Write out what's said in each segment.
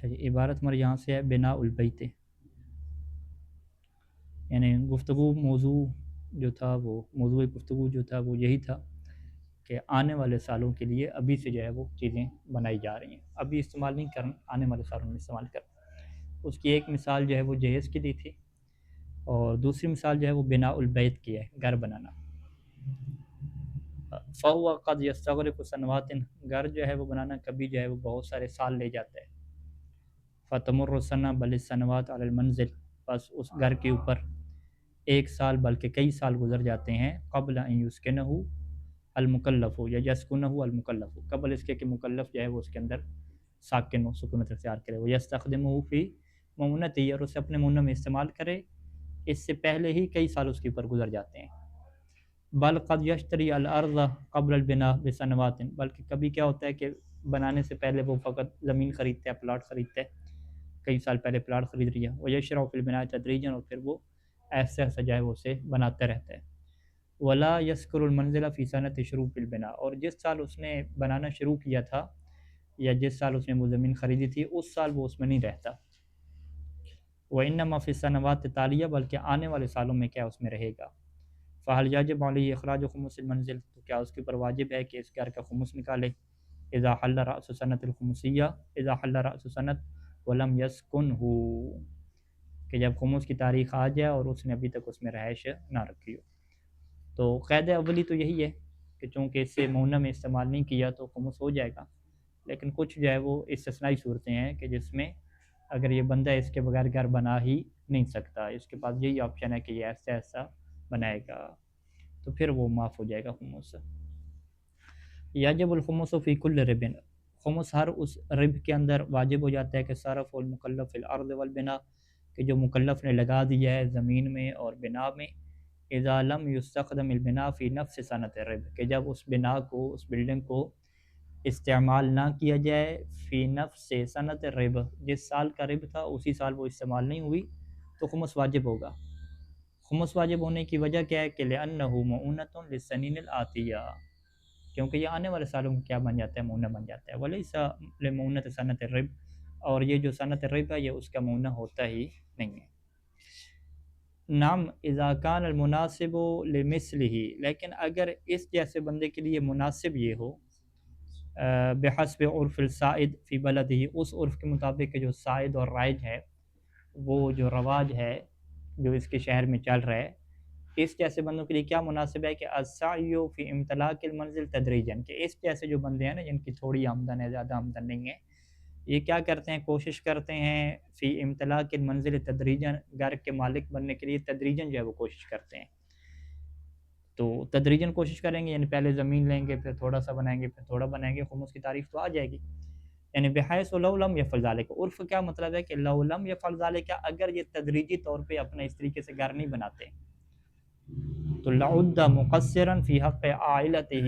اچھا جی، عبارت ہمارے یہاں سے ہے بنا البیت، یعنی گفتگو موضوع جو تھا، وہ موضوع گفتگو جو تھا وہ یہی تھا کہ آنے والے سالوں کے لیے ابھی سے جو ہے وہ چیزیں بنائی جا رہی ہیں، ابھی استعمال نہیں کرنا، آنے والے سالوں میں استعمال کرنا۔ اس کی ایک مثال جو ہے وہ جہیز کی دی تھی، اور دوسری مثال جو ہے وہ بنا البیت کی ہے، گھر بنانا۔ فہو قد یستغرق سنوات، گھر جو ہے وہ بنانا کبھی جو ہے وہ بہت سارے سال لے جاتا ہے۔ فتمر السنہ بل السنوات علی المنزل، بس اس گھر کے اوپر ایک سال بلکہ کئی سال گزر جاتے ہیں، قبل ان یسکنہ المکلف یا یسکنہ المکلف، قبل اس کے کہ مکلف جو ہے وہ اس کے اندر ساکن و سکونت اختیار کرے، وہ یستخدمہ فی مؤونتہ، اور اسے اپنے معونہ میں استعمال کرے، اس سے پہلے ہی کئی سال اس کے اوپر گزر جاتے ہیں۔ بل قد یشتری الارض قبل البناء بسنوات، بلکہ کبھی کیا ہوتا ہے کہ بنانے سے پہلے وہ فقط زمین خریدتا ہے، پلاٹ خریدتا ہے، کئی سال پہلے پلاٹ خرید لیا، وہ یشرع فی البناء تدریجا، اور پھر وہ ایسے ایسے جو ہے وہ اسے بناتا رہتا ہے۔ ولا یذکر المنزل فی سنۃ شروع البناء، اور جس سال اس نے بنانا شروع کیا تھا یا جس سال اس نے وہ زمین خریدی تھی اس سال وہ اس میں نہیں رہتا۔ وانما فی السنوات التالیہ، بلکہ آنے والے سالوں میں کیا اس میں رہے گا۔ فہل یجب علیہ اخراج خمس المنزل، تو کیا اس کے اوپر واجب ہے کہ اس گھر کا خمس نکالے، اذا حل رأس سنۃ الخمسیہ، اذا حل رأس سنۃ ولم یسکنہ، کہ جب خمس کی تاریخ آ جائے اور اس نے ابھی تک اس میں رہائش نہ رکھی ہو۔ تو قید اولی تو یہی ہے کہ چونکہ اس سے معونہ میں استعمال نہیں کیا تو خمس ہو جائے گا، لیکن کچھ جو ہے وہ استثنائی صورتیں ہیں کہ جس میں اگر یہ بندہ اس کے بغیر گھر بنا ہی نہیں سکتا، اس کے پاس یہی آپشن ہے کہ یہ ایسا ایسا بنائے گا، تو پھر وہ معاف ہو جائے گا خمس۔ یجب الخمس فی کل ربن، خمس ہر اس رب کے اندر واجب ہو جاتا ہے کہ صرف المکلف فی الارض والبناء، کہ جو مکلف نے لگا دیا ہے زمین میں اور بنا میں، اذا لم یستخدم البناء فی نفس صنعت الرب، کہ جب اس بنا کو، اس بلڈنگ کو استعمال نہ کیا جائے فی نفس صنعت الرب، جس سال کا رب تھا اسی سال وہ استعمال نہیں ہوئی، تو خمس واجب ہوگا۔ خمس واجب ہونے کی وجہ کیا ہے کہ لأنہ مؤونۃ للسنین الآتیہ، کیونکہ یہ آنے والے سالوں میں کیا بن جاتا ہے، معونہ بن جاتا ہے، ولیس لمؤونۃ صنعت الرب، اور یہ جو صنعت الرب ہے یہ اس کا معونہ ہوتا ہی نہیں ہے۔ نعم اذا کان المناسب لمثلہ، لیکن اگر اس جیسے بندے کے لیے مناسب یہ ہو، بحسب عرف السائد فی بلدہ، اس عرف کے مطابق کہ جو سائد اور رائج ہے، وہ جو رواج ہے جو اس کے شہر میں چل رہا ہے، اس جیسے بندوں کے لیے کیا مناسب ہے کہ السعی فی امتلاک المنزل تدریجا، کہ اس جیسے جو بندے ہیں نا جن کی تھوڑی آمدن ہے، زیادہ آمدن نہیں ہے، یہ کیا کرتے ہیں، کوشش کرتے ہیں فی امتلاک المنزل تدریجاً، گھر کے مالک بننے کے لیے تدریجاً جو ہے وہ کوشش کرتے ہیں۔ تو تدریجاً کوشش کریں گے، یعنی پہلے زمین لیں گے، پھر تھوڑا سا بنائیں گے، پھر تھوڑا بنائیں گے، خمس کی تعریف تو آ جائے گی۔ یعنی بحیث لو لم یفعل ذلک، عرف کیا مطلب ہے کہ لو لم یفعل ذلک، اگر یہ تدریجی طور پہ اپنے اس طریقے سے گھر نہیں بناتے تو لعد مقصرا فی حق عائلتہ،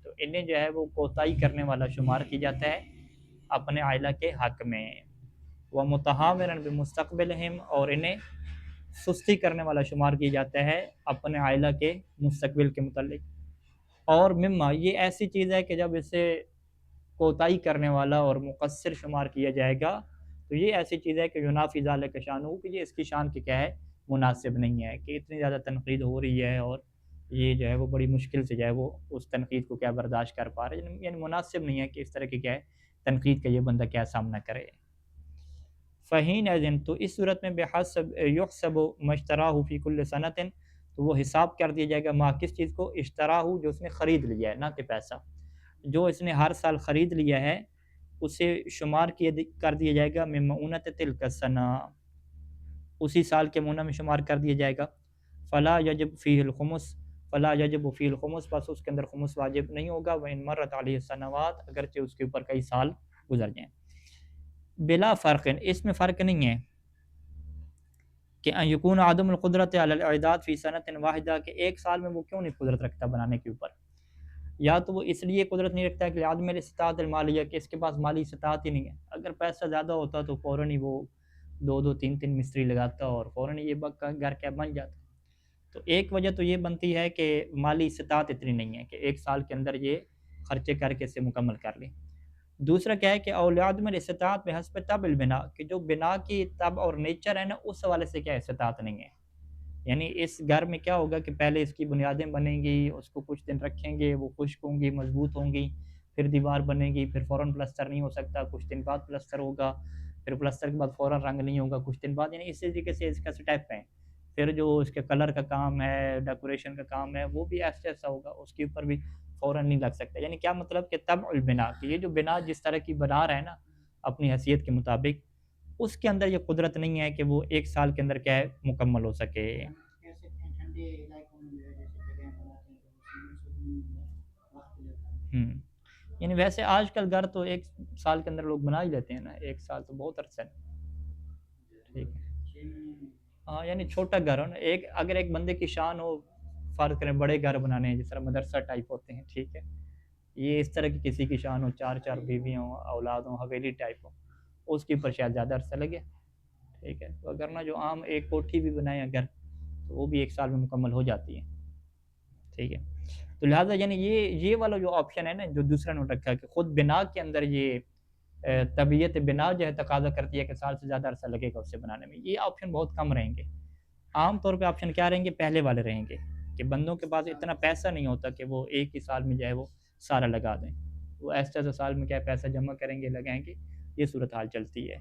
تو انہیں جو ہے وہ کوتاہی کرنے والا شمار کی جاتا ہے اپنے عائلہ کے حق میں، ومتہاونا بمستقبلہم، اور انہیں سستی کرنے والا شمار کیا جاتا ہے اپنے عائلہ کے مستقبل کے متعلق۔ اور مما، یہ ایسی چیز ہے کہ جب اسے کوتاہی کرنے والا اور مقصر شمار کیا جائے گا تو یہ ایسی چیز ہے کہ ینافی ذلک شانہ، کہ یہ اس کی شان کے کیا ہے، مناسب نہیں ہے، کہ اتنی زیادہ تنقید ہو رہی ہے اور یہ جو ہے وہ بڑی مشکل سے جو ہے وہ اس تنقید کو کیا برداشت کر پا رہے ہیں، یعنی مناسب نہیں ہے کہ اس طرح کی کیا ہے تنقید کا یہ بندہ کیا سامنا کرے۔ فہین ازن، تو اس صورت میں بحسب یحسب مشتراہ فی کل سنۃ، تو وہ حساب کر دیا جائے گا ما کس چیز کو، اشتراہ جو اس نے خرید لیا ہے، نہ کہ پیسہ، جو اس نے ہر سال خرید لیا ہے اسے شمار کر دیا جائے گا من مؤونۃ تلک السنہ، اسی سال کے معونہ میں شمار کر دیا جائے گا۔ فلا یجب فیہ الخمس، فلا یجب فیہ الخمس، بس اس کے اندر خمس واجب نہیں ہوگا، وان مرت علیہ السنوات، اگرچہ اس کے اوپر کئی سال گزر جائیں۔ بلا فرق، اس میں فرق نہیں ہے کہ ان یکون عدم القدرت علی الاعداد فی سنۃ واحدہ، کہ ایک سال میں وہ کیوں نہیں قدرت رکھتا بنانے کے اوپر، یا تو وہ اس لیے قدرت نہیں رکھتا ہے کہ عدم الاستطاعت المالیہ، کہ اس کے پاس مالی استطاعت ہی نہیں ہے، اگر پیسہ زیادہ ہوتا تو فوراً ہی وہ دو دو تین تین مستری لگاتا اور فوراً ہی یہ گھر کیا بن جاتا۔ تو ایک وجہ تو یہ بنتی ہے کہ مالی استطاعت اتنی نہیں ہے کہ ایک سال کے اندر یہ خرچے کر کے اسے مکمل کر لیں، دوسرا کیا ہے کہ اولاد میں استطاعت بحسب طب البنا، کہ جو بنا کی طب اور نیچر ہے نا اس حوالے سے کیا استطاعت نہیں ہے. یعنی اس گھر میں کیا ہوگا کہ پہلے اس کی بنیادیں بنیں گی، اس کو کچھ دن رکھیں گے، وہ خشک ہوں گی، مضبوط ہوں گی، پھر دیوار بنے گی، پھر فوراً پلستر نہیں ہو سکتا، کچھ دن بعد پلستر ہوگا، پھر پلستر کے بعد فوراً رنگ نہیں ہوگا کچھ دن بعد. یعنی اسی طریقے سے اس کا سٹیپ ہے. پھر جو اس کے کلر کا کام ہے، ڈیکوریشن کا کام ہے، وہ بھی ایسا ایسا ہوگا، اس کے اوپر بھی فوراً نہیں لگ سکتا. یعنی کیا مطلب کہ طبع البنا، کہ یہ جو بنا جس طرح کی بنا رہا ہے نا اپنی حیثیت کے مطابق، اس کے اندر یہ قدرت نہیں ہے کہ وہ ایک سال کے اندر کیا ہے مکمل ہو سکے. ہوں یعنی ویسے آج کل گھر تو ایک سال کے اندر لوگ بنا ہی لیتے ہیں نا، ایک سال تو بہت عرصہ ہے. ٹھیک ہے. ہاں یعنی چھوٹا گھر ہو نا، ایک اگر ایک بندے کی شان ہو، فرض کریں بڑے گھر بنانے ہیں جس طرح مدرسہ ٹائپ ہوتے ہیں، ٹھیک ہے، یہ اس طرح کی کسی کی شان ہو، چار چار بیویاں ہوں، اولاد ہوں، حویلی ٹائپ ہو، اس کے اوپر شاید زیادہ عرصہ لگے. ٹھیک ہے. تو اگر نا جو عام ایک کوٹھی بھی بنائے اگر، تو وہ بھی ایک سال میں مکمل ہو جاتی ہے. ٹھیک ہے. تو لہٰذا یعنی یہ والا جو آپشن ہے نا جو دوسرا نوٹ رکھا ہے کہ خود بنا کے اندر یہ طبیعت بنا جو ہے تقاضا کرتی ہے کہ سال سے زیادہ عرصہ لگے گا اسے بنانے میں، یہ آپشن بہت کم رہیں گے. عام طور پہ آپشن کیا رہیں گے؟ پہلے والے رہیں گے کہ بندوں کے پاس اتنا پیسہ نہیں ہوتا کہ وہ ایک ہی سال میں جو ہے وہ سارا لگا دیں. وہ ایسے ایسے سال میں کیا پیسہ جمع کریں گے، لگائیں گے. یہ صورتحال چلتی ہے.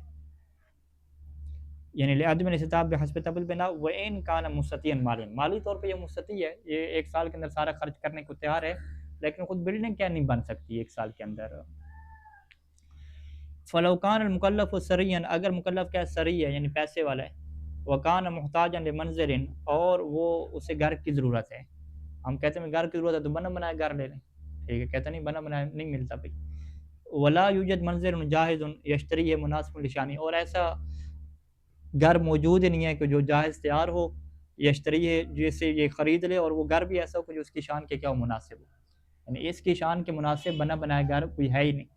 یعنی لعدم الاستطاعت بحسب طب البنا وان کان مستطیعا مالی طور پہ یہ مستطیع ہے، یہ ایک سال کے اندر سارا خرچ کرنے کو تیار ہے، لیکن خود بلڈنگ کیا نہیں بن سکتی ایک سال کے اندر. فلو کان المکلف سریا، اگر مکلف کیا سری ہے یعنی پیسے والا ہے، وکان محتاجا لمنزل، اور وہ اسے گھر کی ضرورت ہے. ہم کہتے ہیں گھر کی ضرورت ہے تو بنا بنایا گھر لے لیں، ٹھیک ہے، کہتے نہیں بنا بنایا نہیں ملتا بھائی. ولا یوجد منزل جاہز یشتری ہے مناسب لشانی، اور ایسا گھر موجود ہی نہیں ہے کہ جو جاہز تیار ہو، یشتری ہے جسے یہ خرید لے، اور وہ گھر بھی ایسا ہو کہ جو اس کی شان کے کیا ہو مناسب ہو. یعنی اس کی شان کے مناسب بنا بنایا گھر کوئی ہے ہی نہیں،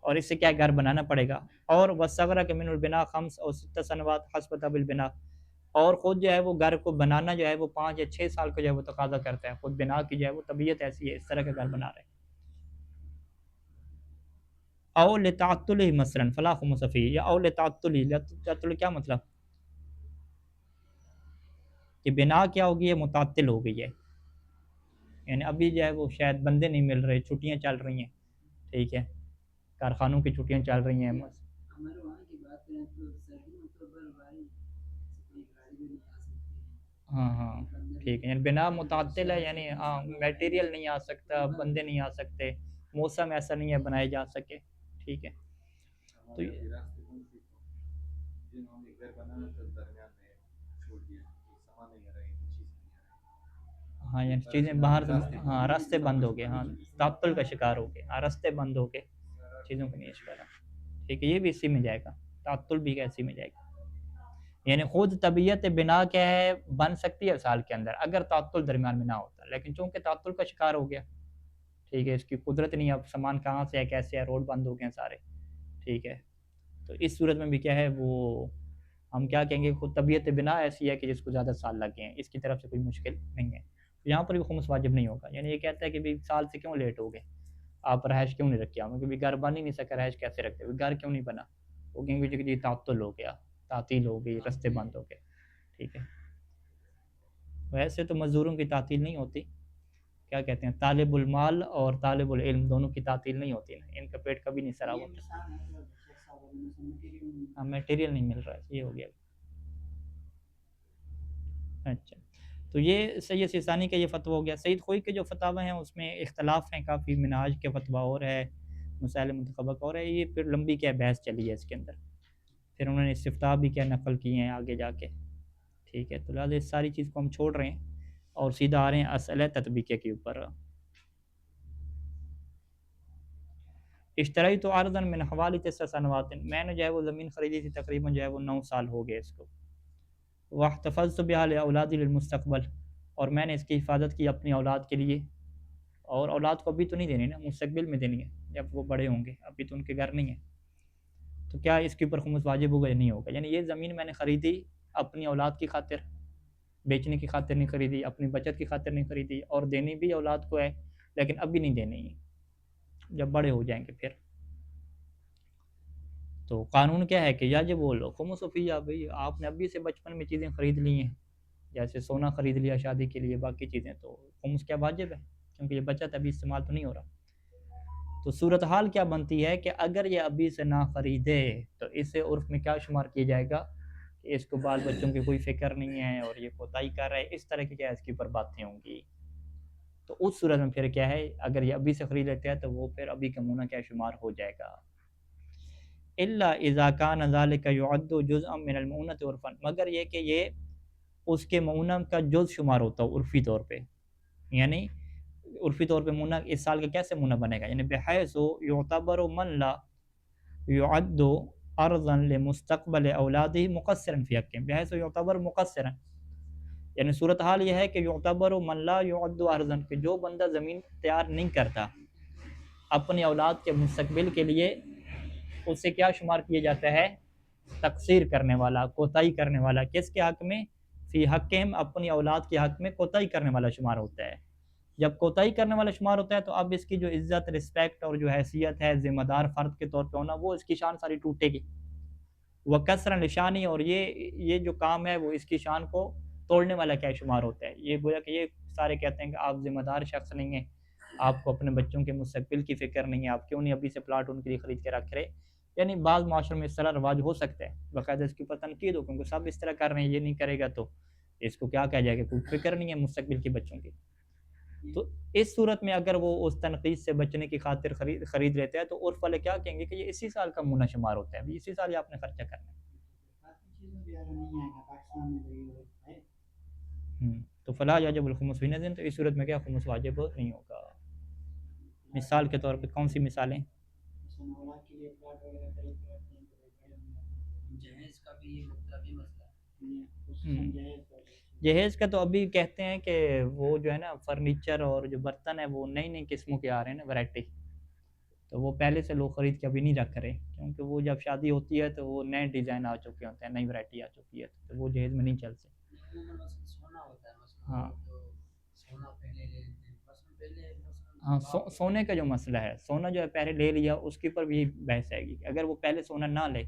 اور اس سے کیا گھر بنانا پڑے گا. اور وصغرا کہ من البنا خمس اور 6 سنوات حسب طب البنا، اور خود جو ہے وہ گھر کو بنانا جو ہے وہ 5 یا 6 سال کا جو ہے وہ تقاضا کرتا ہے. خود بنا کی جو ہے وہ طبیعت ایسی ہے، اس طرح کا گھر بنا رہے ہیں. او لتعطل مثلا فلا خمس فی، یا او لتعطل کیا مطلب کہ بنا کیا ہوگی یہ متعطل ہو گئی ہے. یعنی ابھی جو ہے وہ شاید بندے نہیں مل رہے، چھٹیاں چل رہی ہیں، ٹھیک ہے، کارخانوں کی چھٹیاں چل رہی ہیں. ہاں ہاں ٹھیک ہے. یعنی بنا متعطل ہے، یعنی میٹیریل نہیں آ سکتا، بندے نہیں آ سکتے، موسم ایسا نہیں ہے بنائے جا سکے. ٹھیک ہے. تو ہاں یعنی چیزیں باہر سے، ہاں راستے بند ہو گئے، ہاں تعطل کا شکار ہو گئے، ہاں راستے بند ہو گئے، چیزوں کو نہیں اشکارا. ٹھیک ہے. یہ بھی اسی میں جائے گا، تعطل بھی اسی میں جائے گا. یعنی خود طبیعت بنا کیا ہے بن سکتی ہے سال کے اندر اگر تعطل درمیان میں نہ ہوتا، لیکن چونکہ تعطل کا شکار ہو گیا، ٹھیک ہے، اس کی قدرت نہیں، اب سامان کہاں سے ہے کیسے ہے، روڈ بند ہو گئے ہیں سارے، ٹھیک ہے. تو اس صورت میں بھی کیا ہے وہ ہم کیا کہیں گے، خود طبیعت بنا ایسی ہے کہ جس کو زیادہ سال لگ گئے ہیں، اس کی طرف سے کوئی مشکل نہیں ہے. یہاں پر بھی خمس واجب نہیں ہوگا. یعنی یہ کہتا ہے کہ بھی سال سے کیوں لیٹ ہو گئے، آپ رہائش کیوں نہیں رکھے، ہمیں کبھی گھر بن ہی نہیں سکا، رہائش کیسے رکھتے، گھر کیوں نہیں بنا، وہ کہیں گے کہ تعطل ہو گیا، تعطیل ہو گئی، رستے بند ہو گئے. ٹھیک ہے. ویسے تو مزدوروں کی تعطیل نہیں ہوتی، کیا کہتے ہیں، طالب المال اور طالب العلم دونوں کی تعطیل نہیں ہوتی نا، ان کا پیٹ کبھی نہیں سرا ہوتا. ہاں میٹیریل نہیں مل رہا ہے، یہ ہو گیا. اچھا. تو یہ سید سیستانی کا یہ فتویٰ ہو گیا. سید خوئی کے جو فتاوی ہیں اس میں اختلاف ہیں کافی، منہاج کے فتویٰ اور ہے، مسائل منتخبہ اور ہے، یہ پھر لمبی کیا بحث چلی ہے اس کے اندر. پھر انہوں نے استفتاء بھی کیا نقل کیے ہیں آگے جا کے. ٹھیک ہے. تو لہٰذا اس ساری چیز کو ہم چھوڑ رہے ہیں اور سیدھا آ رہے ہیں اصل تطبیقے کے اوپر. اشترائی تو عرضاً من حوالی 9 سنوات، میں نے جو ہے وہ زمین خریدی تھی تقریباً جو ہے وہ 9 سال ہو گئے اس کو. واحتفظت بها لاولادی للمستقبل، اور میں نے اس کی حفاظت کی اپنی اولاد کے لیے، اور اولاد کو ابھی تو نہیں دینی نا، مستقبل میں دینی ہے جب وہ بڑے ہوں گے، ابھی تو ان کے گھر نہیں ہے. تو کیا اس کے اوپر خمس واجب ہوگا یا نہیں ہوگا؟ یعنی یہ زمین میں نے خریدی اپنی اولاد کی خاطر، بیچنے کی خاطر نہیں خریدی، اپنی بچت کی خاطر نہیں خریدی، اور دینی بھی اولاد کو ہے لیکن ابھی نہیں دینی ہے. جب بڑے ہو جائیں گے پھر تو قانون کیا ہے کہ یجب بولو خمس فیہ، بھائی آپ نے ابھی سے بچپن میں چیزیں خرید لی ہیں، جیسے سونا خرید لیا شادی کے لیے، باقی چیزیں، تو خمس کیا واجب ہے، کیونکہ یہ بچت ابھی استعمال تو نہیں ہو رہا۔ تو صورتحال کیا بنتی ہے کہ اگر یہ ابھی سے نہ خریدے تو اسے عرف میں کیا شمار کیا جائے گا کہ اس کو بال بچوں کی کوئی فکر نہیں ہے اور یہ کوتاہی کر رہا ہے، اس طرح کی کیا اس کے اوپر باتیں ہوں گی۔ تو اس صورت میں پھر کیا ہے، اگر یہ ابھی سے خرید لیتے ہیں تو وہ پھر ابھی کا منہ کیا شمار ہو جائے گا۔ الا اذا كان ذلك يعد جزءا من المؤونة عرفا، مگر یہ کہ یہ اس کے مؤونہ کا جز شمار ہوتا ہے عرفی طور پہ، یعنی عرفی طور پہ مؤونہ اس سال کا کیسے مؤونہ بنے گا، یعنی بحیث یعتبر من لا يعد ارضا لمستقبل اولاده مقصرا في حقهم بحیث یعتبر مقصرا، یعنی صورتحال یہ ہے کہ یعتبر من لا يعد ارضا، کہ جو بندہ زمین تیار نہیں کرتا اپنی اولاد کے مستقبل کے لیے، اسے کیا شمار کیا جاتا ہے، تقصیر کرنے والا، کوتاہی کرنے والا، کس کے حق میں، فی حقہم، اپنی اولاد کے حق میں کوتاہی کرنے والا شمار ہوتا ہے۔ جب کوتاہی کرنے والا شمار ہوتا ہے تو اب اس کی جو عزت، رسپیکٹ اور جو حیثیت ہے ذمہ دار فرد کے طور پہ ہونا، وہ اس کی شان ساری ٹوٹے گی۔ وہ کسر نشانی، اور یہ جو کام ہے وہ اس کی شان کو توڑنے والا کیا شمار ہوتا ہے۔ یہ گویا کہ یہ سارے کہتے ہیں کہ آپ ذمہ دار شخص نہیں ہیں، آپ کو اپنے بچوں کے مستقبل کی فکر نہیں ہے، آپ کیوں نہیں ابھی سے پلاٹ ان کے لیے خرید کے رکھ رہے۔ یعنی بعض معاشروں میں اس طرح رواج ہو سکتا ہے، باقاعدہ اس کے اوپر تنقید ہو، کیونکہ سب اس طرح کر رہے ہیں، یہ نہیں کرے گا تو اس کو کیا کہا جائے گا، کوئی فکر نہیں ہے مستقبل کے بچوں کی۔ تو اس صورت میں اگر وہ اس تنقید سے بچنے کی خاطر خرید لیتے ہیں تو عرف والے کیا کہیں گے کہ یہ اسی سال کا منہ شمار ہوتا ہے، اسی سال یہ آپ نے خرچہ کرنا ہے۔ تو فلا یجب الخمس فی نظر، تو اس صورت میں کیا خمس واجب نہیں ہوگا۔ مثال کے طور پہ کون سی مثالیں؟ جہیز کا تو ابھی کہتے ہیں کہ وہ جو ہے نا فرنیچر اور جو برتن ہے وہ نئی نئی قسموں کے آ رہے ہیں نا، ویرائٹی، تو وہ پہلے سے لوگ خرید کے ابھی نہیں رکھ رہے، کیونکہ وہ جب شادی ہوتی ہے تو وہ نئے ڈیزائن آ چکے ہوتے ہیں، نئی ویرائٹی آ چکی ہے، تو وہ جہیز میں نہیں چلتے۔ ہاں ہاں، سونے کا جو مسئلہ ہے، سونا جو ہے پہلے لے لیا، اس کے اوپر بھی بحث آئے گی کہ اگر وہ پہلے سونا نہ لے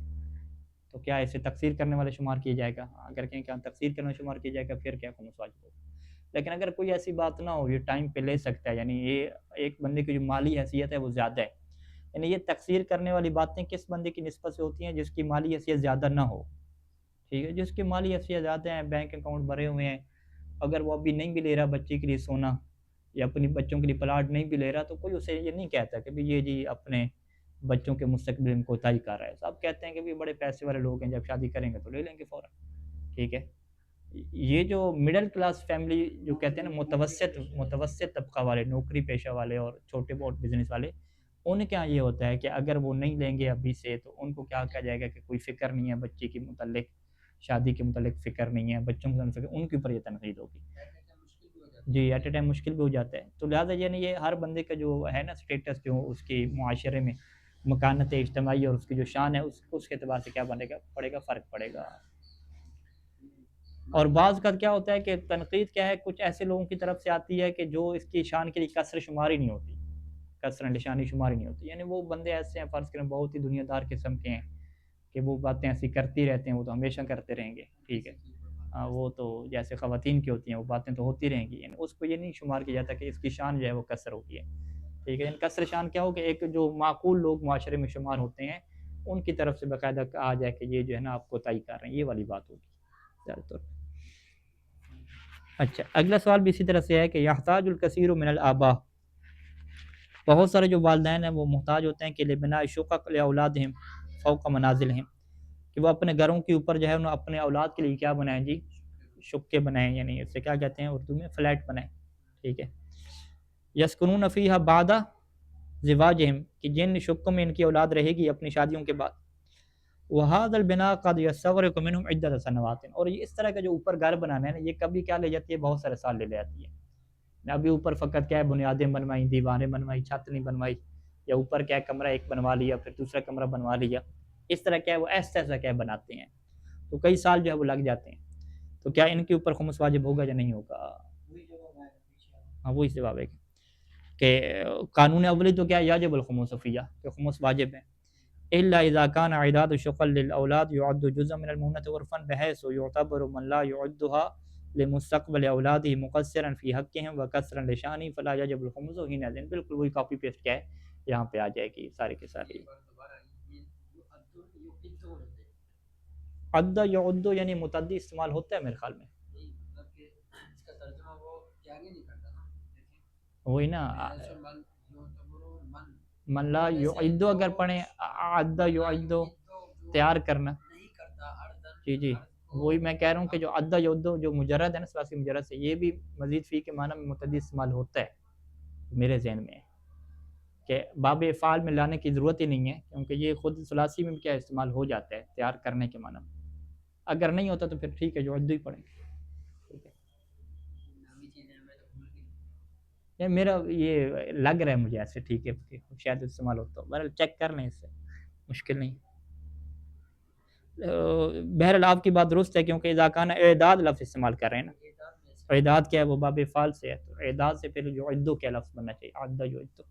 تو کیا اسے تقسیر کرنے والے شمار کیا جائے گا، اگر کہیں کہ تقسیر کرنے شمار کیا جائے گا پھر کیا خمس واجب ہوگا۔ لیکن اگر کوئی ایسی بات نہ ہو، یہ ٹائم پہ لے سکتا ہے، یعنی یہ ایک بندے کی جو مالی حیثیت ہے وہ زیادہ ہے، یعنی یہ تقسیر کرنے والی باتیں کس بندے کی نسبت سے ہوتی ہیں، جس کی مالی حیثیت زیادہ نہ ہو، ٹھیک ہے، جس کی مالی حیثیت زیادہ ہیں، بینک اکاؤنٹ بھرے ہوئے ہیں، اگر وہ ابھی نہیں بھی لے رہا بچے کے لیے سونا یا اپنی بچوں کے لیے پلاٹ نہیں بھی لے رہا تو کوئی اسے یہ نہیں کہتا کہ بھی یہ جی اپنے بچوں کے مستقبل میں کوتاہی کر رہا ہے، سب کہتے ہیں کہ بھی بڑے پیسے والے لوگ ہیں، جب شادی کریں گے تو لے لیں گے فوراً، ٹھیک ہے۔ یہ جو مڈل کلاس فیملی جو کہتے ہیں نا، متوسط طبقہ والے، نوکری پیشہ والے اور چھوٹے بہت بزنس والے، ان کے یہاں یہ ہوتا ہے کہ اگر وہ نہیں لیں گے ابھی سے تو ان کو کیا کہا جائے گا کہ کوئی فکر نہیں ہے بچے کے متعلق، شادی کے متعلق فکر نہیں ہے، بچوں کے متعلق ان کے اوپر یہ تنقید ہوگی۔ جی ایٹ اے ٹائم مشکل بھی ہو جاتا ہے، تو لہٰذا یعنی یہ ہر بندے کا جو ہے نا اسٹیٹس، جو اس کی معاشرے میں مکانت اجتماعی اور اس کی جو شان ہے، اس کے اعتبار سے کیا بنے گا، پڑے گا، فرق پڑے گا۔ اور بعض کا کیا ہوتا ہے کہ تنقید کیا ہے، کچھ ایسے لوگوں کی طرف سے آتی ہے کہ جو اس کی شان کے لیے کسر شماری نہیں ہوتی، کسر نشانی شماری نہیں ہوتی، یعنی وہ بندے ایسے ہیں، فرض کریں بہت ہی دنیا دار قسم کے ہیں کہ وہ باتیں ایسی کرتی رہتے ہیں، وہ تو ہمیشہ کرتے رہیں گے، ٹھیک ہے، وہ تو جیسے خواتین کی ہوتی ہیں وہ باتیں تو ہوتی رہیں گی، یعنی اس کو یہ نہیں شمار کیا جاتا کہ اس کی شان جو ہے وہ کسر ہوگی ہے، ٹھیک ہے۔ یعنی کسر شان کیا ہو کہ ایک جو معقول لوگ معاشرے میں شمار ہوتے ہیں ان کی طرف سے باقاعدہ کہا جائے کہ یہ جو ہے نا آپ کوتاہی کر رہے ہیں، یہ والی بات ہوگی زیادہ طور۔ اچھا، اگلا سوال بھی اسی طرح سے ہے کہ یحتاج الکثیر من الآباء، بہت سارے جو والدین ہیں وہ محتاج ہوتے ہیں کہ لبناء شقق لاولادہم فوق منازلہم، کہ وہ اپنے گھروں کے اوپر جو ہے انہوں اپنے اولاد کے لیے کیا بنائیں جی، شقے بنائیں، یعنی اسے کیا کہتے ہیں اردو میں، فلیٹ بنائیں، ٹھیک ہے۔ یسکنون فیہا بعد زواجہم، کہ جن شقوں میں ان کی اولاد رہے گی اپنی شادیوں کے بعد، وہذا البناء قد یستغرق منہم عدۃ سنوات، اور یہ اس طرح کا جو اوپر گھر بنانا ہے نا، یہ کبھی کیا لے جاتی ہے، بہت سارے سال لے جاتی ہے۔ ابھی اوپر فقط کیا ہے، بنیادیں بنوائی، دیواریں بنوائی، چھت نہیں بنوائی، یا اوپر کیا ہے کمرہ ایک بنوا لیا، پھر دوسرا کمرہ بنوا لیا، اس طرح کیا ہے وہ ایسا ایسا کیا بناتے ہیں، تو کئی سال جو ہے وہ لگ جاتے ہیں، تو کیا ان کے اوپر خمس واجب ہوگا یا نہیں ہوگا؟ ہاں وہی جواب ہے کہ قانون اولی تو کیا ہے، یاجب الخمس فیہ، کہ خمس واجب ہے، الا اذا كان عداد شقل للاولاد يعد جزءا من المؤنة عرفا بحيث يعتبر من لا يعدها لمستقبل اولاده مقصرا في حقهم وكسرا لشانه فلا يجب الخمس حينئذ. بالکل وہی کاپی پیسٹ کیا ہے یہاں پہ آ جائے گی سارے کے سارے. عد یعد یعنی متعدی استعمال ہوتا ہے میرے خیال میں، وہی نا من لا یعد اگر پڑھیں عد یعد تیار کرنا، جی جی وہی میں کہہ رہا ہوں کہ جو عد یعد جو مجرد ہے نا ثلاثی مجرد سے، یہ بھی مزید فی کے معنی میں متعدی استعمال ہوتا ہے میرے ذہن میں، کہ باب افعال میں لانے کی ضرورت ہی نہیں ہے کیونکہ یہ خود ثلاثی میں کیا استعمال ہو جاتا ہے تیار کرنے کے معنی میں. اگر نہیں ہوتا تو پھر ٹھیک ہے جو عد ہی پڑھیں گے. میرا یہ لگ رہا ہے مجھے ایسے ٹھیک ہے کہ شاید استعمال ہوتا ہو، بہرحال چیک کر لیں، اس سے مشکل نہیں. بہرحال آپ کی بات درست ہے کیونکہ اذا کان اعداد لفظ استعمال کر رہے ہیں نا، اعداد کیا ہے وہ باب فعال سے ہے، تو اعداد سے پھر جو عدو کیا لفظ بننا چاہیے، عدہ جو عدو.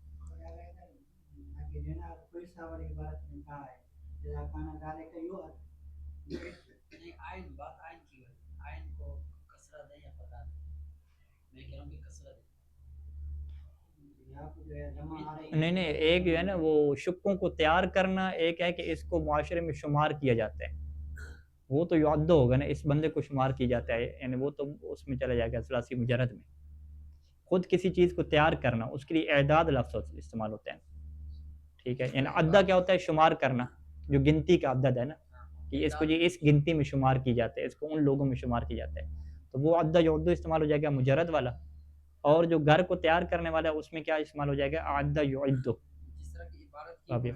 نہیں نہیں، ایک جو ہے نا وہ شکوں کو تیار کرنا، ایک ہے کہ اس کو معاشرے میں شمار کیا جاتا ہے، وہ تو یعد ہوگا نا، اس بندے کو شمار کیا جاتا ہے، یعنی وہ تو اس میں چلا جائے گا ثلاثی مجرد میں. خود کسی چیز کو تیار کرنا اس کے لیے اعداد لفظ استعمال ہوتا ہے، ٹھیک ہے. یعنی عدہ کیا ہوتا ہے، شمار کرنا، جو گنتی کا عدد ہے نا، کہ اس کو جی اس گنتی میں شمار کی جاتا ہے، اس کو ان لوگوں میں شمار کیا جاتا ہے، تو وہ عدہ یعد استعمال ہو جائے گا مجرد والا. اور جو گھر کو تیار کرنے والا ہے اس میں کیا استعمال ہو جائے گا، عدہ یعد. جس طرح کی عبارت کی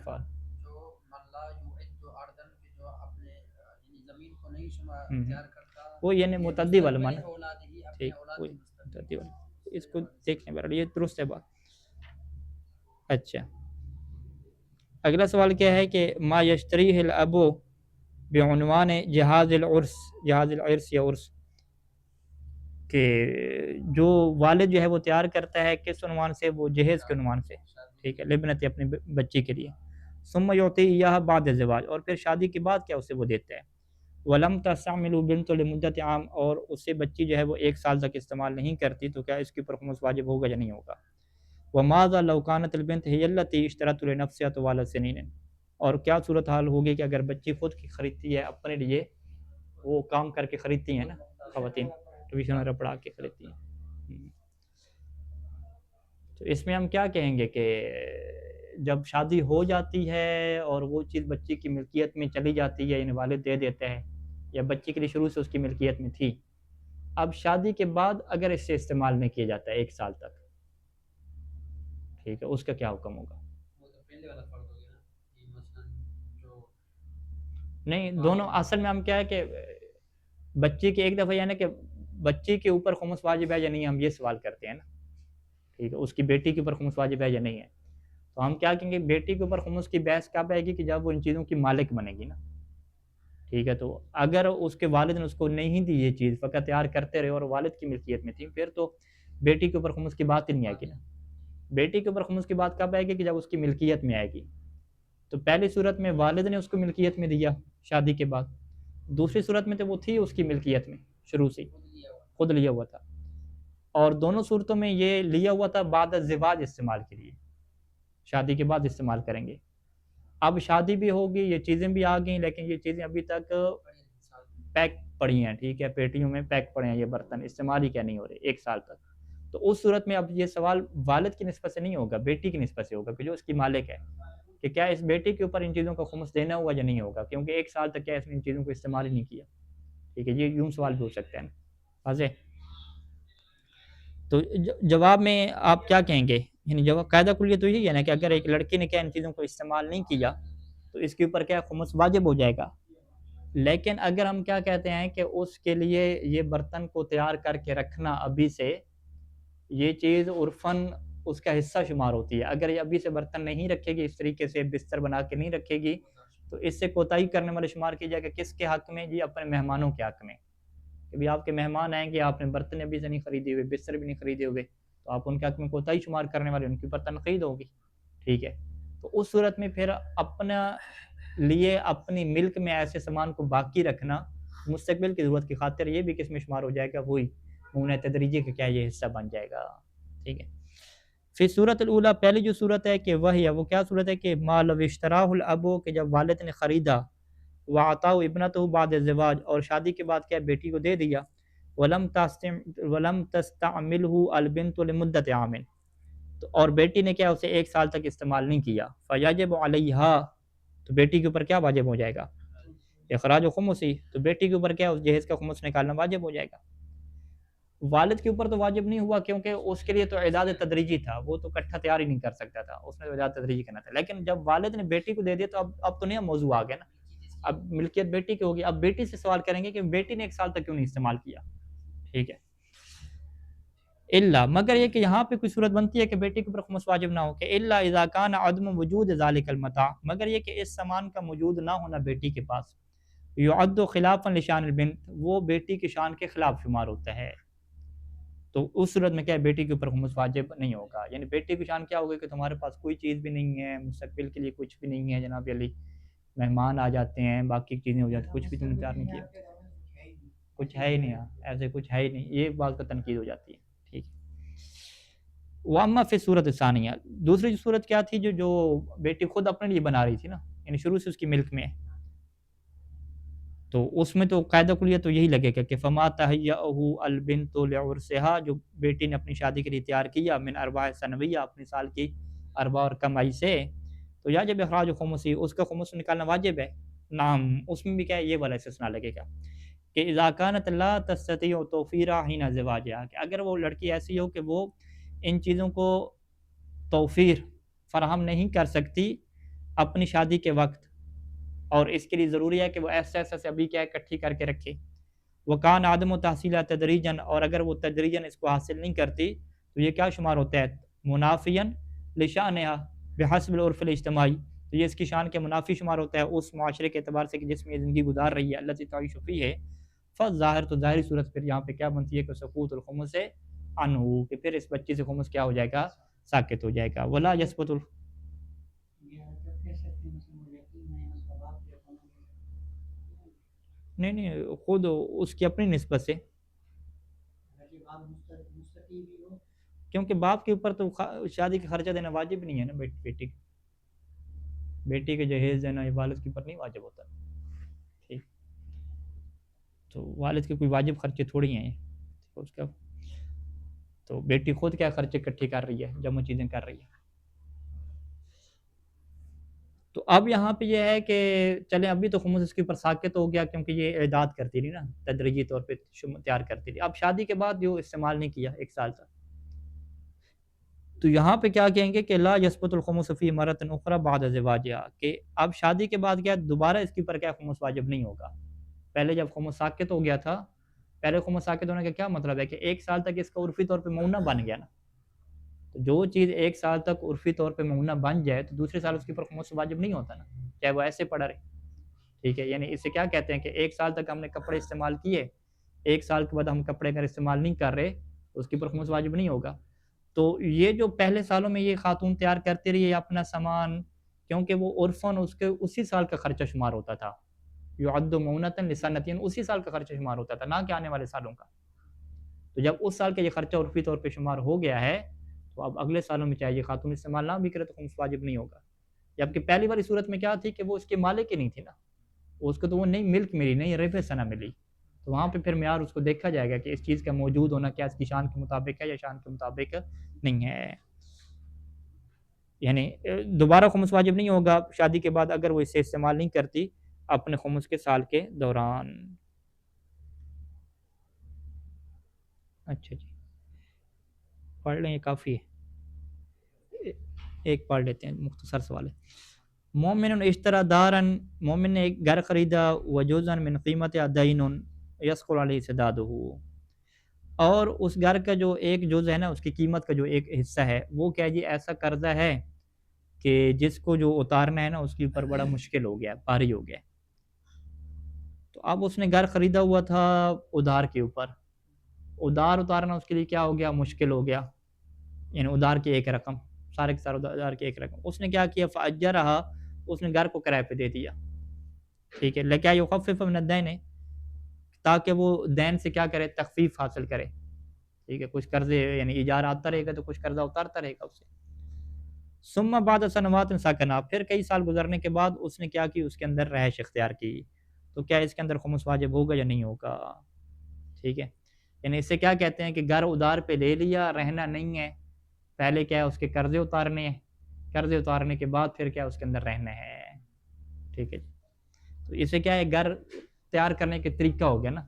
جو من لا یعد عرضا، جو اپنے یعنی زمین کو نہیں شمار تیار کرتا، وہ یعنی متعدی والا معنی، ٹھیک وہی متعدی والا، اس کو دیکھیں بہرحال یہ درست ہے بات. اچھا اگلا سوال کیا ہے کہ ما یشتریہ الاب بعنوان جہاز العرس، جہاز العرس یا عرس، کہ جو والد جو ہے وہ تیار کرتا ہے کس عنوان سے، وہ جہیز کے عنوان سے، ٹھیک ہے، لبنت اپنی بچی کے لیے. ثم یعطی ایہا بعد الزواج، اور پھر شادی کے بعد کیا اسے وہ دیتا ہے. ولم تستعمل بنت لمدت عام، اور اس سے بچی جو ہے وہ 1 سال تک استعمال نہیں کرتی، تو کیا اس کے اوپر خمس واجب ہوگا یا نہیں ہوگا. وماذا لو كانت البنت هي التي اشترت لنفسها طوال السنين، اور کیا صورتحال ہوگی کہ اگر بچی خود کی خریدتی ہے اپنے لیے، وہ کام کر کے خریدتی ہیں نا خواتین، ٹیوشن وغیرہ پڑھا کے خریدتی ہیں. تو اس میں ہم کیا کہیں گے کہ جب شادی ہو جاتی ہے اور وہ چیز بچی کی ملکیت میں چلی جاتی ہے، یعنی والد دے دیتا ہے، یا بچی کے لیے شروع سے اس کی ملکیت میں تھی، اب شادی کے بعد اگر اس سے استعمال نہیں کیا جاتا ہے 1 سال تک، ٹھیک ہے، اس کا کیا حکم ہوگا. نہیں دونوں اصل میں ہم کیا ہے کہ بچی کی ایک دفعہ یعنی کہ بچی کے اوپر خمس واجب ہے یا نہیں، ہم یہ سوال کرتے ہیں نا، ٹھیک ہے، اس کی بیٹی کے اوپر خمس واجب ہے یا نہیں ہے. تو ہم کیا کہیں گے، بیٹی کے اوپر خمس کی بحث کب آئے گی کہ جب وہ ان چیزوں کی مالک بنے گی نا، ٹھیک ہے. تو اگر اس کے والد نے اس کو نہیں دی یہ چیز، فقط تیار کرتے رہے اور والد کی ملکیت میں تھی، پھر تو بیٹی کے اوپر خمس کی بات ہی نہیں آئے گی نا. بیٹی کے اوپر خمس کی بات کب آئے گی کہ جب اس کی ملکیت میں آئے گی. تو پہلی صورت میں والد نے اس کو ملکیت میں دیا شادی کے بعد، دوسری صورت میں تو وہ تھی اس کی ملکیت میں شروع سے، خود لیا ہوا تھا، اور دونوں صورتوں میں یہ لیا ہوا تھا بعد الزواج استعمال کے لیے، شادی کے بعد استعمال کریں گے. اب شادی بھی ہوگی، یہ چیزیں بھی آ گئیں، لیکن یہ چیزیں ابھی تک پیک پڑی ہیں، ٹھیک ہے، پیٹیوں میں پیک پڑے ہیں، یہ برتن استعمال ہی کیا نہیں ہو رہے 1 سال تک. تو اس صورت میں اب یہ سوال والد کی نسبت سے نہیں ہوگا، بیٹی کی نسبت سے ہوگا کہ جو اس کی مالک ہے، کہ کیا اس بیٹی کے اوپر ان چیزوں کا خمس دینا ہوا یا نہیں ہوگا، کیونکہ 1 سال تک کیا اس نے ان چیزوں کو استعمال ہی نہیں کیا. ٹھیک ہے، یہ یوں سوال بھی ہو سکتا ہے نا. واضح. تو جواب میں آپ کیا کہیں گے، یعنی جواب قاعدہ کلیہ تو یہی ہے نا کہ اگر ایک لڑکی نے کیا ان چیزوں کو استعمال نہیں کیا تو اس کے اوپر کیا خمس واجب ہو جائے گا. لیکن اگر ہم کیا کہتے ہیں کہ اس کے لیے یہ برتن کو تیار کر کے رکھنا ابھی سے، یہ چیز عرفاً اس کا حصہ شمار ہوتی ہے. اگر یہ ابھی سے برتن نہیں رکھے گی، اس طریقے سے بستر بنا کے نہیں رکھے گی، تو اس سے کوتاہی کرنے والے شمار کی جائے گا. کس کے حق میں جی؟ اپنے مہمانوں کے حق میں، کہ بھی آپ کے مہمان آئیں گے، آپ نے برتن ابھی سے نہیں خریدے ہوئے، بستر بھی نہیں خریدے ہوئے، تو آپ ان کے حق میں کوتاہی شمار کرنے والے، ان کے اوپر تنقید ہوگی، ٹھیک ہے۔ تو اس صورت میں پھر اپنا لیے اپنی ملک میں ایسے سامان کو باقی رکھنا مستقبل کی ضرورت کی خاطر، یہ بھی کس میں شمار ہو جائے گا، وہی ممنوع تدریجی کا کیا یہ حصہ بن جائے گا، ٹھیک ہے۔ پھر صورت الاولیٰ، پہلی جو صورت ہے کہ وہی ہے، وہ کیا صورت ہے کہ ما لو اشتراہ الابو، کہ جب والد نے خریدا، وعطاہ ابنتہ بعد الزواج، اور شادی کے بعد کیا بیٹی کو دے دیا، ولم تستعملہ البنت لمدت عام، تو اور بیٹی نے کیا اسے 1 سال تک استعمال نہیں کیا، فیجب علیہا، تو بیٹی کے اوپر کیا واجب ہو جائے گا، اخراج خمسی، تو بیٹی کے اوپر کیا اس جہیز کا خمس نکالنا واجب ہو جائے گا۔ والد کے اوپر تو واجب نہیں ہوا کیونکہ اس کے لیے تو اعداد تدریجی تھا، وہ تو اکٹھا تیار ہی نہیں کر سکتا تھا، اس نے تو اعداد تدریجی کرنا تھا، لیکن جب والد نے بیٹی کو دے دیا تو اب تو نیا موضوع آ گیا نا، اب ملکیت بیٹی کی ہوگی، اب بیٹی سے سوال کریں گے کہ بیٹی نے 1 سال تک کیوں نہیں استعمال کیا، ٹھیک ہے۔ الا، مگر یہ کہ یہاں پہ کوئی صورت بنتی ہے کہ بیٹی کے اوپر خمس واجب نہ ہو، کہ الا اذا کان عدم وجود ذالک المتاع، مگر یہ کہ اس سامان کا موجود نہ ہونا بیٹی کے پاس، یعد خلافا لشان البنت، وہ بیٹی کی شان کے خلاف شمار ہوتا ہے، تو اس صورت میں کیا ہے، بیٹی کے اوپر خمس واجب نہیں ہوگا، یعنی بیٹی کی شان کیا ہوگی کہ تمہارے پاس کوئی چیز بھی نہیں ہے، مستقبل کے لیے کچھ بھی نہیں ہے، جناب علی مہمان آ جاتے ہیں، باقی چیزیں ہو جاتی ہیں، کچھ بھی تم نے تیار نہیں کیا، کچھ ہے ہی نہیں، ایسے کچھ ہے ہی نہیں، یہ بات کا تنقید ہو جاتی ہے، ٹھیک ہے۔ واما فی صورت ثانیہ، دوسری جو صورت کیا تھی، جو بیٹی خود اپنے لیے بنا رہی تھی نا، یعنی شروع سے اس کی ملک میں، تو اس میں تو قاعدہ کلیہ تو یہی لگے گا کہ فما تہیأہ البنت لعرسها، جو بیٹی نے اپنی شادی کے لیے تیار کیا، من ارباع سنویہ، اپنے سال کی اربع اور کمائی سے، تو یا جب اخراج خمسی، اس کا خمس نکالنا واجب ہے، نام اس میں بھی کیا ہے، یہ والا استثناء لگے گا کہ اذا كانت لا تستطيع توفیرا حين زواجها، کہ اگر وہ لڑکی ایسی ہو کہ وہ ان چیزوں کو توفیر فراہم نہیں کر سکتی اپنی شادی کے وقت، اور اس کے لیے ضروری ہے کہ وہ ایسا سے ابھی کیا اکٹھی کر کے رکھے، وہ کان عدم و تحصیل تدریجن، اور اگر وہ تدریجن اس کو حاصل نہیں کرتی تو یہ کیا شمار ہوتا ہے، منافین لشانہا بحسب العرف الاجتماعی، تو یہ اس کی شان کے منافی شمار ہوتا ہے اس معاشرے کے اعتبار سے کہ جس میں یہ زندگی گزار رہی ہے، اللہ تعیش فیہ ہے، فظاہر، تو ظاہری صورت پھر یہاں پہ کیا بنتی ہے کہ سقوط الخمس سے عنہ، کہ پھر اس بچی سے خمس کیا ہو جائے گا، ساکت ہو جائے گا، ولا یثبت نہیں نہیں، خود اس کی اپنی نسبت سے، کیونکہ باپ کے اوپر تو شادی کا خرچہ دینا واجب نہیں ہے نا، بیٹی کے جہیز دینا یہ والد کے اوپر نہیں واجب ہوتا، ٹھیک، تو والد کے کوئی واجب خرچے تھوڑی ہیں اس کا، تو بیٹی خود کیا خرچے اکٹھے کر رہی ہے، جمع چیزیں کر رہی ہے۔ تو اب یہاں پہ یہ ہے کہ چلیں ابھی تو خمس اس کے اوپر ساکت ہو گیا کیونکہ یہ اعداد کرتی رہی نا، تدریجی طور پہ تیار کرتی رہی، اب شادی کے بعد جو استعمال نہیں کیا 1 سال تک، تو یہاں پہ کیا کہیں گے کہ لا یثبت الخمس فی مرۃ اخری بعد زواجها، کہ اب شادی کے بعد کیا دوبارہ اس کے اوپر کیا خمس واجب نہیں ہوگا، پہلے جب خمس ساکت ہو گیا تھا، پہلے خمس ساکت ہونے کا کیا مطلب ہے کہ 1 سال تک اس کا عرفی طور پہ ممنوع بن گیا نا، تو جو چیز 1 سال تک عرفی طور پہ ممنوع بن جائے تو دوسرے سال اس کے اوپر خمس واجب نہیں ہوتا نا، چاہے وہ ایسے پڑا رہے، ٹھیک ہے، یعنی اس سے کیا کہتے ہیں کہ 1 سال تک ہم نے کپڑے استعمال کیے، 1 سال کے بعد ہم کپڑے کا استعمال نہیں کر رہے، اس کے اوپر خمس واجب نہیں ہوگا، تو یہ جو پہلے سالوں میں یہ خاتون تیار کرتی رہی ہے اپنا سامان، کیونکہ وہ عرفاً اس کے اسی سال کا خرچہ شمار ہوتا تھا، یعد مونۃ لسنتین، اسی سال کا خرچہ شمار ہوتا تھا، نہ کہ آنے والے سالوں کا، تو جب اس سال کا یہ خرچہ عرفی طور پہ شمار ہو گیا ہے تو اب اگلے سالوں میں چاہیے خاتون استعمال نہ بھی کرے تو خمس واجب نہیں ہوگا، جبکہ پہلی والی صورت میں کیا تھی کہ وہ اس کے مالک کی نہیں تھی نا، اس کو تو وہ نہیں ملک ملی، نہیں ربع ثنا ملی، تو وہاں پہ پھر معیار اس کو دیکھا جائے گا کہ اس چیز کا موجود ہونا کیا اس کی شان کے مطابق ہے یا شان کے مطابق نہیں ہے، یعنی دوبارہ خمس واجب نہیں ہوگا شادی کے بعد اگر وہ اسے استعمال نہیں کرتی اپنے خمس کے سال کے دوران۔ اچھا جی، پڑھ لیں، یہ کافی ہے، ایک پڑھ لیتے ہیں، مختصر سوال ہے۔ مومن اشترا دارن، مومن نے ایک گھر خریدا، وجوزن من قیمت دین یسقل علیہ سدادہ، اور اس گھر کا جو ایک جز ہے نا، اس کی قیمت کا جو ایک حصہ ہے وہ کیا جی ایسا قرضہ ہے کہ جس کو جو اتارنا ہے نا اس کے اوپر بڑا مشکل ہو گیا، بھاری ہو گیا، تو اب اس نے گھر خریدا ہوا تھا ادھار کے اوپر، ادھار اتارنا اس کے لیے کیا ہو گیا، مشکل ہو گیا، یعنی ادار کی ایک رقم، سارے کے سارے ادار کی ایک رقم، اس نے کیا کیا فاجرہا، اس نے گھر کو کرائے پہ دے دیا، ٹھیک ہے، لکیا یخفف من الدین، تاکہ وہ دین سے کیا کرے، تخفیف حاصل کرے، ٹھیک ہے، کچھ قرضے یعنی ایجار آتا رہے گا تو کچھ قرضہ اتارتا رہے گا اس سے۔ ثم بعد سنوات سکنا، پھر کئی سال گزرنے کے بعد اس نے کیا کی، اس کے اندر رہائش اختیار کی، تو کیا اس کے اندر خمس واجب ہوگا یا نہیں ہوگا، ٹھیک ہے، یعنی اس سے کیا کہتے ہیں کہ گھر ادار پہ لے لیا، رہنا نہیں ہے، پہلے کیا ہے اس کے قرضے اتارنے ہیں، قرضے اتارنے کے بعد پھر کیا اس کے اندر رہنا ہے، ٹھیک ہے، تو اسے کیا ہے گھر تیار کرنے کے طریقہ ہو گیا نا،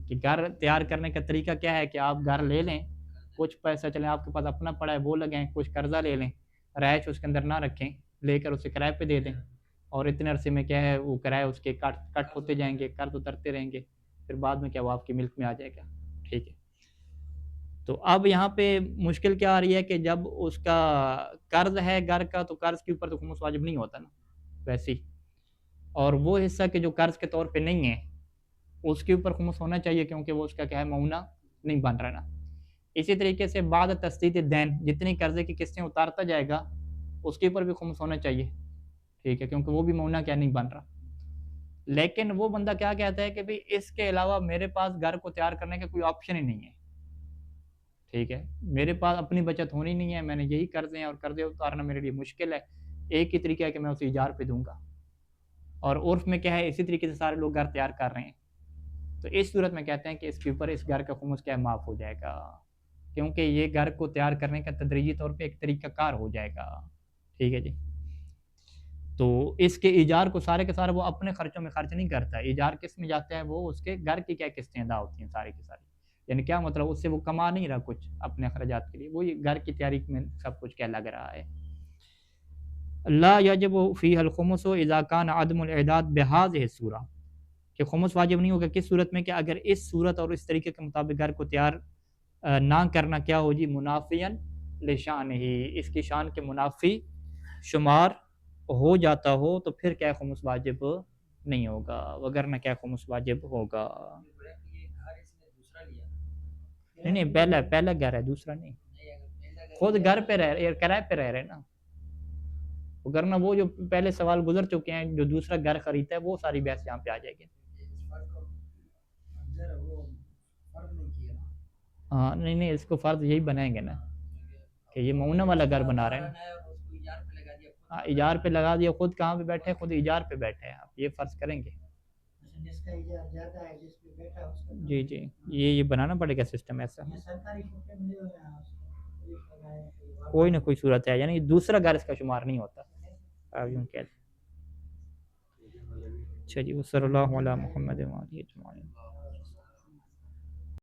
کہ گھر تیار کرنے کا طریقہ کیا ہے کہ آپ گھر لے لیں، کچھ پیسہ چلیں آپ کے پاس اپنا پڑا ہے وہ لگیں، کچھ قرضہ لے لیں، رہائش اس کے اندر نہ رکھیں، لے کر اسے کرائے پہ دے دیں، اور اتنے عرصے میں کیا ہے وہ کرائے اس کے کٹ ہوتے جائیں گے، قرض اترتے رہیں گے، پھر بعد میں کیا وہ آپ کی ملک میں آ جائے گا، ٹھیک ہے۔ تو اب یہاں پہ مشکل کیا آ رہی ہے کہ جب اس کا قرض ہے گھر کا، تو قرض کے اوپر تو خمس واجب نہیں ہوتا نا ویسے ہی، اور وہ حصہ کہ جو قرض کے طور پہ نہیں ہے اس کے اوپر خمس ہونا چاہیے، کیونکہ وہ اس کا کیا ہے معونہ نہیں بن رہا نا۔ اسی طریقے سے بعد تسدید دین، جتنی قرضے کی قسطیں اتارتا جائے گا اس کے اوپر بھی خمس ہونا چاہیے، ٹھیک ہے، کیونکہ وہ بھی معونہ کیا نہیں بن رہا۔ لیکن وہ بندہ کیا کہتا ہے کہ بھئی اس کے علاوہ میرے پاس گھر کو تیار کرنے کا کوئی آپشن ہی نہیں ہے، ٹھیک ہے، میرے پاس اپنی بچت ہونی نہیں ہے، میں نے یہی قرضے ہیں اور قرضے اتارنا میرے لیے مشکل ہے، ایک ہی طریقہ ہے کہ میں اسے ایجار پہ دوں گا، اور عرف میں کیا ہے اسی طریقے سے سارے لوگ گھر تیار کر رہے ہیں، تو اس صورت میں کہتے ہیں کہ اس کے اوپر اس گھر کا خمس کیا معاف ہو جائے گا، کیونکہ یہ گھر کو تیار کرنے کا تدریجی طور پہ ایک طریقہ کار ہو جائے گا، ٹھیک ہے جی۔ تو اس کے ایجار کو سارے کے سارے وہ اپنے خرچوں میں خرچ نہیں کرتا، ایجار کس میں جاتا ہے، وہ اس کے گھر کی کیا قسطیں ادا ہوتی ہیں ساری کی ساری، یعنی کیا مطلب اس سے وہ کما نہیں رہا کچھ اپنے اخراجات کے لیے، وہ گھر کی تیاری میں سب کچھ کیا لگ رہا ہے۔ لا یجب فیہ الخمس اذا کان عدم الاعداد بهذه الصورہ، کہ خمس واجب نہیں ہوگا کس صورت میں، کہ اگر اس صورت اور اس طریقے کے مطابق گھر کو تیار نہ کرنا کیا ہو جی، منافیاً لشان ہی، اس کی شان کے منافی شمار ہو جاتا ہو، تو پھر کیا خمس واجب نہیں ہوگا، وگرنہ کیا خمس واجب ہوگا۔ نہیں نہیں، پہلا گھر ہے، دوسرا نہیں، خود گھر پہ رہ کرائے پہ رہ رہے نا، وگرنہ وہ جو پہلے سوال گزر چکے ہیں، جو دوسرا گھر خریدتا ہے وہ ساری بحث یہاں پہ آ جائے گی۔ ہاں نہیں نہیں، اس کو فرض یہی بنائیں گے نا کہ یہ معونہ والا گھر بنا رہے ہیں، ہاں ایجار پہ لگا دیا، خود کہاں پہ بیٹھے، خود ایجار پہ بیٹھے ہیں، آپ یہ فرض کریں گے، جی جی، یہ بنانا پڑے گا سسٹم ایسا، کوئی نہ کوئی صورت ہے، یعنی دوسرا گھر اس کا شمار نہیں ہوتا، آپ یوں کہہ دیں۔ اچھا جی، صلی اللہ علی محمد و آلہ اجمعین۔